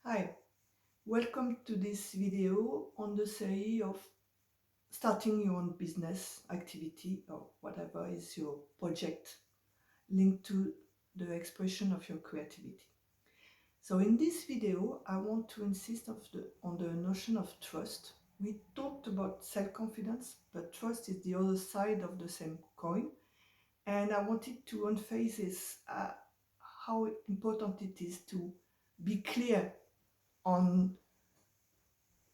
Hi, welcome to this video on the series of starting your own business activity or whatever is your project linked to the expression of your creativity. So in this video, I want to insist on the notion of trust. We talked about self-confidence, but trust is the other side of the same coin. And I wanted to emphasize how important it is to be clear on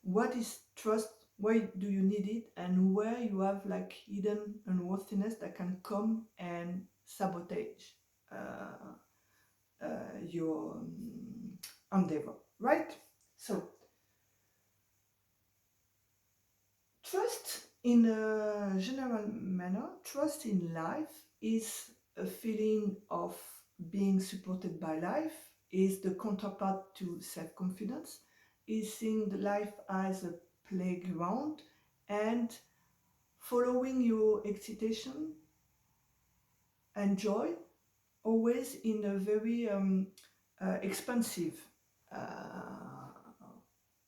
what is trust, why do you need it, and where you have like hidden unworthiness that can come and sabotage uh, your endeavor, right? So trust in a general manner, trust in life is a feeling of being supported by life, is the counterpart to self-confidence, is seeing the life as a playground and following your excitation and joy, always in a very expansive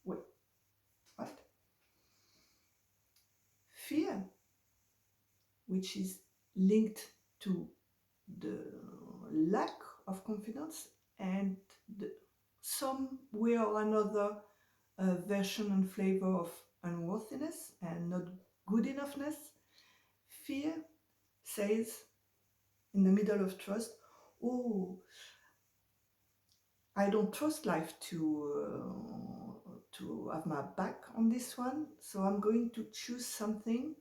way, right? Fear, which is linked to the lack of confidence and some way or another version and flavor of unworthiness and not good enoughness. Fear says in the middle of trust, oh, I don't trust life to have my back on this one, so I'm going to choose something,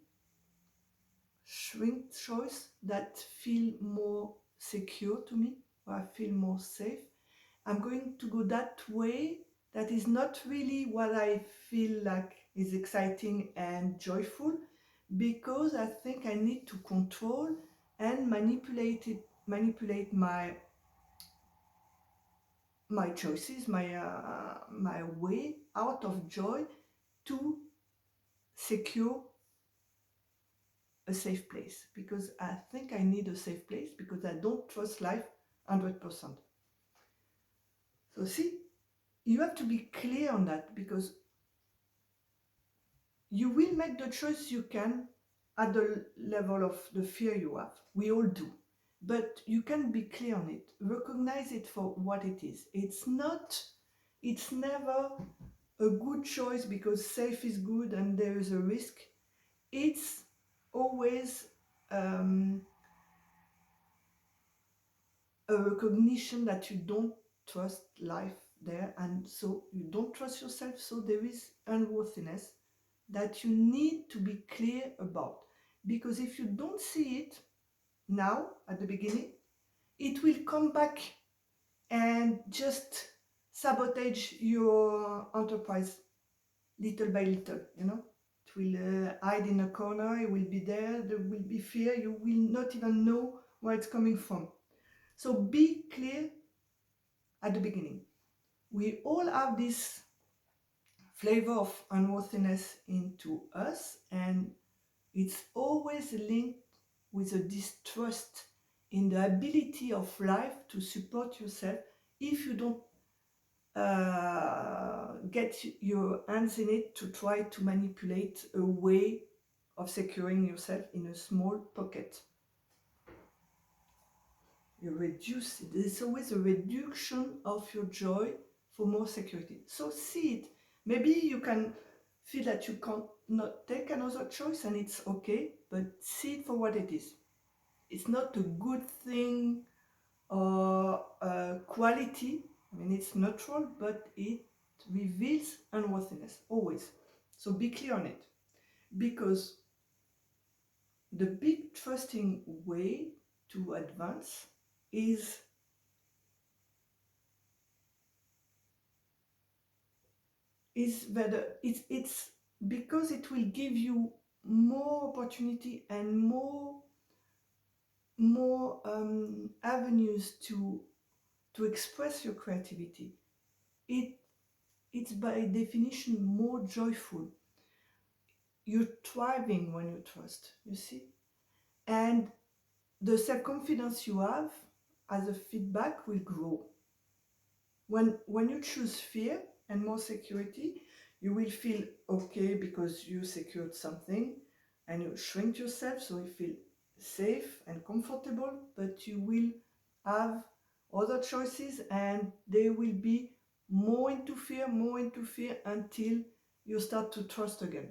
shrink choice that feel more secure to me, or I feel more safe. I'm going to go that way that is not really what I feel like is exciting and joyful, because I think I need to control and manipulate my choices, my way out of joy to secure a safe place, because I think I need a safe place because I don't trust life 100%. So see, you have to be clear on that, because you will make the choice you can at the level of the fear you have. We all do. But you can be clear on it. Recognize it for what it is. It's never a good choice because safe is good and there is a risk. It's always a recognition that you don't trust life there, and so you don't trust yourself, so there is unworthiness that you need to be clear about. Because if you don't see it now at the beginning, it will come back and just sabotage your enterprise little by little, you know. It will hide in a corner, it will be there will be fear, you will not even know where it's coming from. So be clear at the beginning. We all have this flavor of unworthiness into us, and it's always linked with a distrust in the ability of life to support yourself if you don't get your hands in it to try to manipulate a way of securing yourself in a small pocket. You reduce it. There's always a reduction of your joy for more security. So see it. Maybe you can feel that you can't not take another choice, and it's okay, but see it for what it is. It's not a good thing or a quality. I mean, it's neutral, but it reveals unworthiness, always. So be clear on it. Because the big trusting way to advance is that it's because it will give you more opportunity and more avenues to express your creativity. It's by definition more joyful. You're thriving when you trust, you see, and the self-confidence you have as a feedback will grow. When you choose fear, and more security. You will feel okay because you secured something and you shrink yourself so you feel safe and comfortable, but you will have other choices and they will be more into fear until you start to trust again.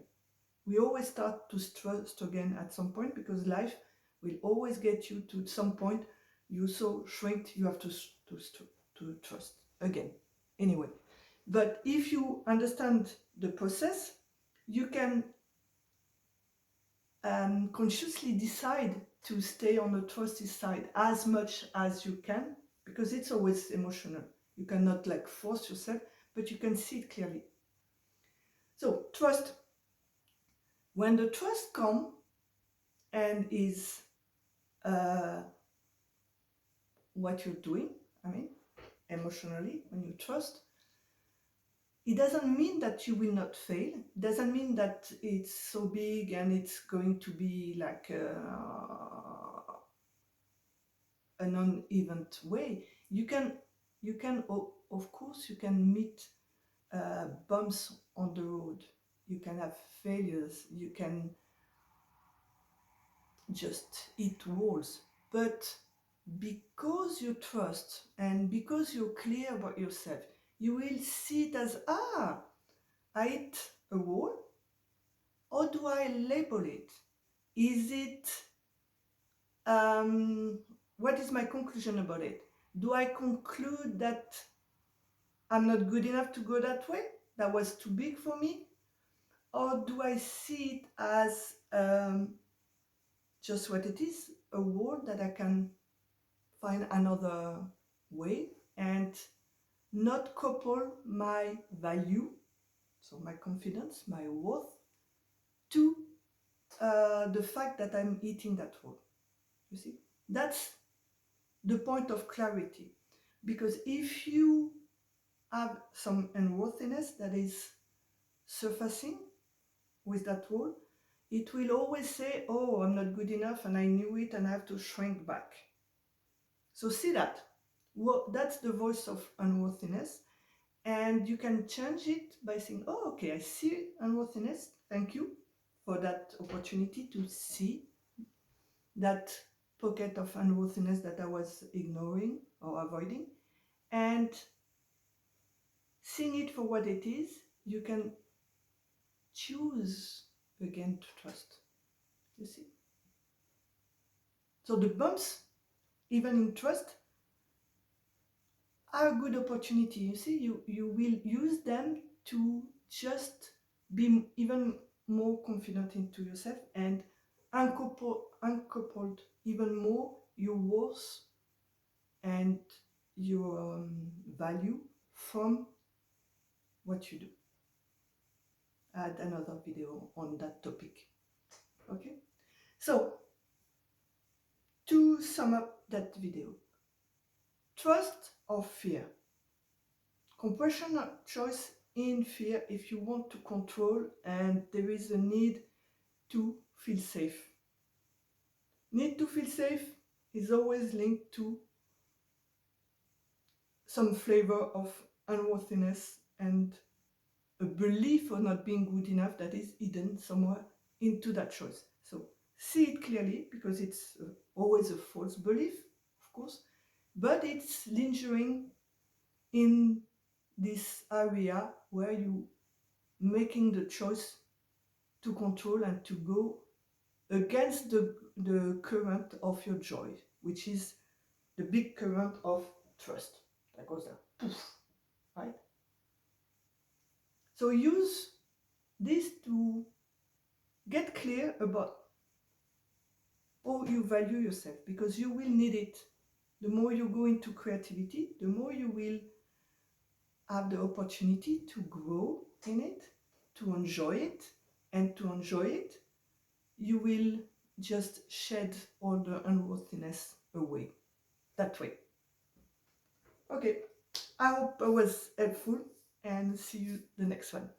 We always start to trust again at some point because life will always get you to some point. You so shrink, you have to trust again. Anyway, but if you understand the process, you can consciously decide to stay on the trusty side as much as you can, because it's always emotional. You cannot like force yourself, but you can see it clearly. So trust. When the trust comes and is what you're doing, I mean, emotionally, when you trust, it doesn't mean that you will not fail. It doesn't mean that it's so big and it's going to be like a non-event way. You can, of course, you can meet bumps on the road. You can have failures. You can just hit walls. But because you trust and because you're clear about yourself, you will see it as, I hit a wall. How do I label it? Is it, what is my conclusion about it? Do I conclude that I'm not good enough to go that way? That was too big for me? Or do I see it as just what it is, a wall that I can find another way and not couple my value, so my confidence, my worth, to the fact that I'm eating that wall. You see, that's the point of clarity. Because if you have some unworthiness that is surfacing with that wall, it will always say, oh, I'm not good enough and I knew it and I have to shrink back. So see that. Well, that's the voice of unworthiness. And you can change it by saying, oh, okay, I see unworthiness. Thank you for that opportunity to see that pocket of unworthiness that I was ignoring or avoiding. And seeing it for what it is, you can choose again to trust. You see? So the bumps, even in trust, are a good opportunity. You see, you will use them to just be even more confident into yourself and uncoupled even more your worth and your value from what you do. I had another video on that topic. Okay, so to sum up that video, trust or fear? Compassionate choice in fear if you want to control and there is a need to feel safe. Need to feel safe is always linked to some flavor of unworthiness and a belief of not being good enough that is hidden somewhere into that choice. So see it clearly, because it's always a false belief, of course, but it's lingering in this area where you making the choice to control and to go against the current of your joy, which is the big current of trust that goes there, poof, right? So use this to get clear about how you value yourself, because you will need it. The more you go into creativity, the more you will have the opportunity to grow in it, to enjoy it, and to enjoy it, you will just shed all the unworthiness away that way. Okay, I hope I was helpful and see you the next one.